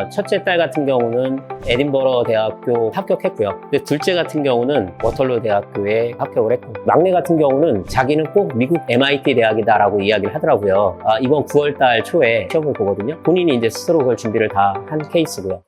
첫째 딸 같은 경우는 에딘버러 대학교 합격했고요. 근데 둘째 같은 경우는 워털루 대학교에 합격을 했고, 막내 같은 경우는 자기는 꼭 미국 MIT 대학이다라고 이야기를 하더라고요. 이번 9월 달 초에 시험을 보거든요. 본인이 이제 스스로 그걸 준비를 다 한 케이스고요.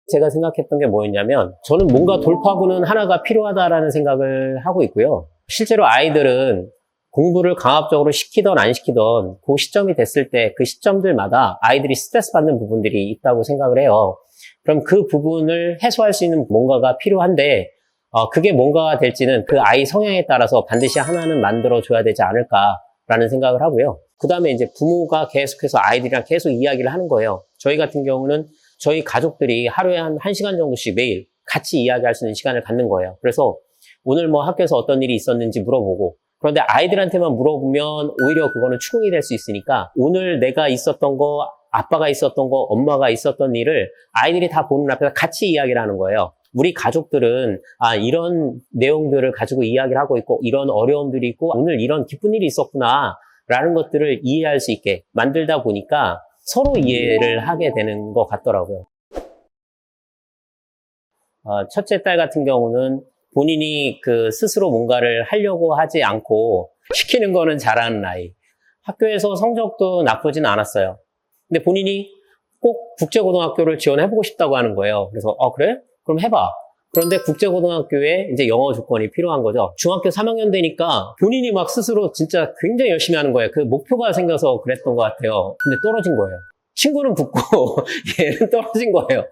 제가 생각했던 게 뭐였냐면, 저는 뭔가 돌파구는 하나가 필요하다라는 생각을 하고 있고요. 실제로 아이들은 공부를 강압적으로 시키던 안 시키던 그 시점이 됐을 때 그 시점들마다 아이들이 스트레스 받는 부분들이 있다고 생각을 해요. 그럼 그 부분을 해소할 수 있는 뭔가가 필요한데, 그게 뭔가가 될지는 그 아이 성향에 따라서 반드시 하나는 만들어줘야 되지 않을까라는 생각을 하고요. 그 다음에 이제 부모가 계속해서 아이들이랑 계속 이야기를 하는 거예요. 저희 같은 경우는 저희 가족들이 하루에 한 1시간 정도씩 매일 같이 이야기할 수 있는 시간을 갖는 거예요. 그래서 오늘 뭐 학교에서 어떤 일이 있었는지 물어보고, 그런데 아이들한테만 물어보면 오히려 그거는 추궁이 될 수 있으니까 오늘 내가 있었던 거, 아빠가 있었던 거, 엄마가 있었던 일을 아이들이 다 보는 앞에서 같이 이야기를 하는 거예요. 우리 가족들은 이런 내용들을 가지고 이야기를 하고 있고 이런 어려움들이 있고 오늘 이런 기쁜 일이 있었구나 라는 것들을 이해할 수 있게 만들다 보니까 서로 이해를 하게 되는 것 같더라고요. 첫째 딸 같은 경우는 본인이 스스로 뭔가를 하려고 하지 않고 시키는 거는 잘하는 아이. 학교에서 성적도 나쁘진 않았어요. 근데 본인이 꼭 국제고등학교를 지원해보고 싶다고 하는 거예요. 그래서 그래? 그럼 해봐. 그런데 국제고등학교에 이제 영어 조건이 필요한 거죠. 중학교 3학년 되니까 본인이 막 스스로 진짜 굉장히 열심히 하는 거예요. 그 목표가 생겨서 그랬던 것 같아요. 근데 떨어진 거예요. 친구는 붙고 얘는 떨어진 거예요.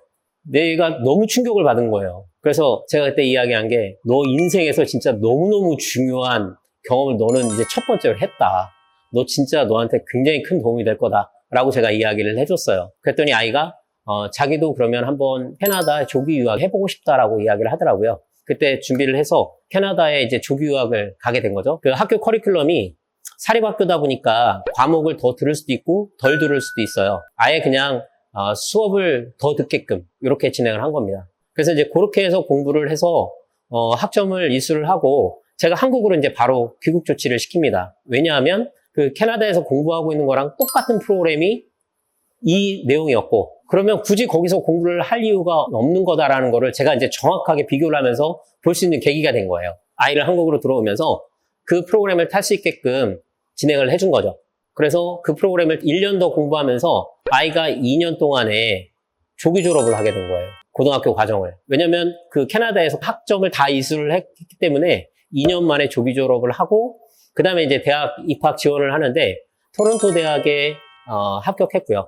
내가 너무 충격을 받은 거예요. 그래서 제가 그때 이야기한 게, 너 인생에서 진짜 너무너무 중요한 경험을 너는 이제 첫 번째로 했다. 너 진짜 너한테 굉장히 큰 도움이 될 거다. 라고 제가 이야기를 해줬어요. 그랬더니 아이가 자기도 그러면 한번 캐나다 조기 유학 해보고 싶다라고 이야기를 하더라고요. 그때 준비를 해서 캐나다에 이제 조기 유학을 가게 된 거죠. 그 학교 커리큘럼이 사립학교다 보니까 과목을 더 들을 수도 있고 덜 들을 수도 있어요. 아예 그냥 수업을 더 듣게끔 이렇게 진행을 한 겁니다. 그래서 이제 그렇게 해서 공부를 해서 학점을 이수를 하고 제가 한국으로 이제 바로 귀국 조치를 시킵니다. 왜냐하면 그 캐나다에서 공부하고 있는 거랑 똑같은 프로그램이 이 내용이었고, 그러면 굳이 거기서 공부를 할 이유가 없는 거다라는 거를 제가 이제 정확하게 비교를 하면서 볼 수 있는 계기가 된 거예요. 아이를 한국으로 들어오면서 그 프로그램을 탈 수 있게끔 진행을 해준 거죠. 그래서 그 프로그램을 1년 더 공부하면서 아이가 2년 동안에 조기 졸업을 하게 된 거예요. 고등학교 과정을. 왜냐면 그 캐나다에서 학점을 다 이수를 했기 때문에 2년 만에 조기 졸업을 하고, 그 다음에 이제 대학 입학 지원을 하는데 토론토 대학에 합격했고요.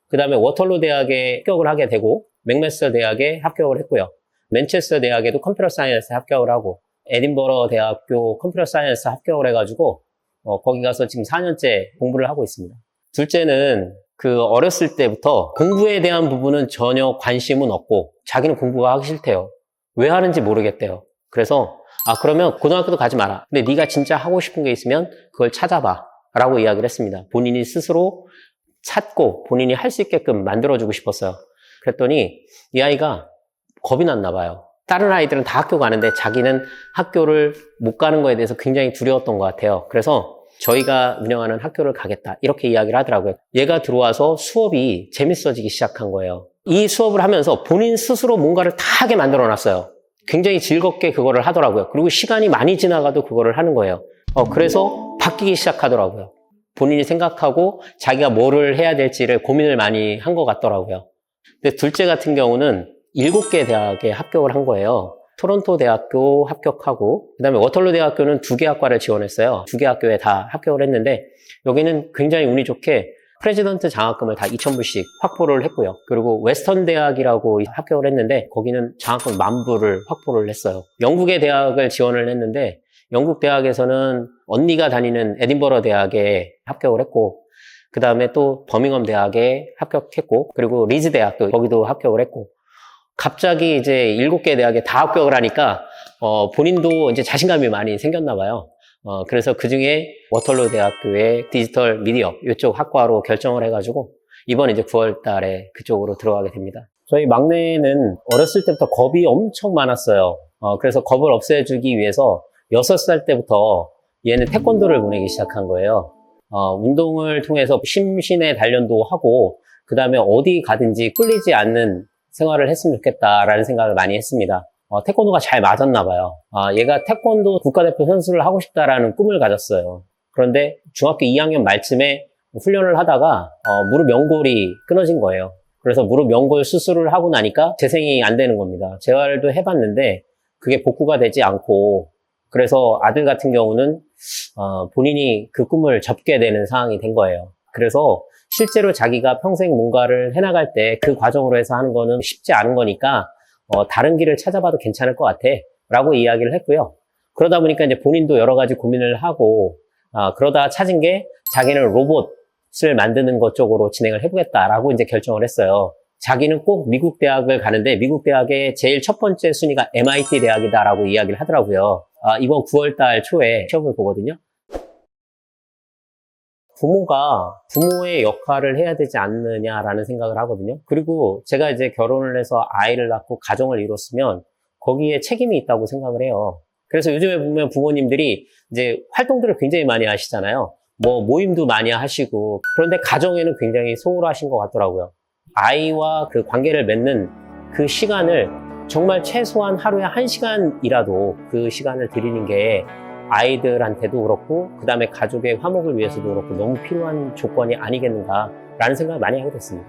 그 다음에 워털루 대학에 합격을 하게 되고, 맥마스터 대학에 합격을 했고요. 맨체스터 대학에도 컴퓨터 사이언스 합격을 하고, 에딘버러 대학교 컴퓨터 사이언스 합격을 해가지고 거기 가서 지금 4년째 공부를 하고 있습니다. 둘째는 어렸을 때부터 공부에 대한 부분은 전혀 관심은 없고 자기는 공부가 하기 싫대요. 왜 하는지 모르겠대요. 그래서 그러면 고등학교도 가지 마라. 근데 네가 진짜 하고 싶은 게 있으면 그걸 찾아봐 라고 이야기를 했습니다. 본인이 스스로 찾고 본인이 할 수 있게끔 만들어주고 싶었어요. 그랬더니 이 아이가 겁이 났나 봐요. 다른 아이들은 다 학교 가는데 자기는 학교를 못 가는 거에 대해서 굉장히 두려웠던 것 같아요. 그래서 저희가 운영하는 학교를 가겠다 이렇게 이야기를 하더라고요. 얘가 들어와서 수업이 재밌어지기 시작한 거예요. 이 수업을 하면서 본인 스스로 뭔가를 다 하게 만들어 놨어요. 굉장히 즐겁게 그거를 하더라고요. 그리고 시간이 많이 지나가도 그거를 하는 거예요. 그래서 바뀌기 시작하더라고요. 본인이 생각하고 자기가 뭐를 해야 될지를 고민을 많이 한 것 같더라고요. 근데 둘째 같은 경우는 7개 대학에 합격을 한 거예요. 토론토 대학교 합격하고, 그 다음에 워털루 대학교는 2개 학과를 지원했어요. 2개 학교에 다 합격을 했는데, 여기는 굉장히 운이 좋게 프레지던트 장학금을 다 2,000불씩 확보를 했고요. 그리고 웨스턴 대학이라고 합격을 했는데, 거기는 장학금 10,000불을 확보를 했어요. 영국의 대학을 지원을 했는데, 영국 대학에서는 언니가 다니는 에딘버러 대학에 합격을 했고, 그 다음에 또 버밍엄 대학에 합격했고, 그리고 리즈 대학도 거기도 합격을 했고, 갑자기 이제 7개 대학에 다 합격을 하니까 본인도 이제 자신감이 많이 생겼나 봐요. 그래서 그 중에 워털루 대학교의 디지털 미디어 이쪽 학과로 결정을 해가지고 이번 이제 9월 달에 그쪽으로 들어가게 됩니다. 저희 막내는 어렸을 때부터 겁이 엄청 많았어요. 그래서 겁을 없애주기 위해서 6살 때부터 얘는 태권도를 보내기 시작한 거예요. 운동을 통해서 심신의 단련도 하고, 그 다음에 어디 가든지 끌리지 않는 생활을 했으면 좋겠다라는 생각을 많이 했습니다. 태권도가 잘 맞았나 봐요. 얘가 태권도 국가대표 선수를 하고 싶다라는 꿈을 가졌어요. 그런데 중학교 2학년 말쯤에 훈련을 하다가 무릎 연골이 끊어진 거예요. 그래서 무릎 연골 수술을 하고 나니까 재생이 안 되는 겁니다. 재활도 해봤는데 그게 복구가 되지 않고, 그래서 아들 같은 경우는 본인이 그 꿈을 접게 되는 상황이 된 거예요. 그래서 실제로 자기가 평생 뭔가를 해나갈 때 그 과정으로 해서 하는 거는 쉽지 않은 거니까 다른 길을 찾아봐도 괜찮을 것 같아 라고 이야기를 했고요. 그러다 보니까 이제 본인도 여러 가지 고민을 하고 그러다 찾은 게 자기는 로봇을 만드는 것 쪽으로 진행을 해보겠다라고 이제 결정을 했어요. 자기는 꼭 미국 대학을 가는데 미국 대학의 제일 첫 번째 순위가 MIT 대학이다라고 이야기를 하더라고요. 이번 9월달 초에 시험을 보거든요. 부모가 부모의 역할을 해야 되지 않느냐라는 생각을 하거든요. 그리고 제가 이제 결혼을 해서 아이를 낳고 가정을 이뤘으면 거기에 책임이 있다고 생각을 해요. 그래서 요즘에 보면 부모님들이 이제 활동들을 굉장히 많이 하시잖아요. 뭐 모임도 많이 하시고, 그런데 가정에는 굉장히 소홀하신 것 같더라고요. 아이와 그 관계를 맺는 그 시간을 정말 최소한 하루에 1시간이라도 그 시간을 드리는 게 아이들한테도 그렇고 그 다음에 가족의 화목을 위해서도 그렇고 너무 필요한 조건이 아니겠는가라는 생각을 많이 하게 됐습니다.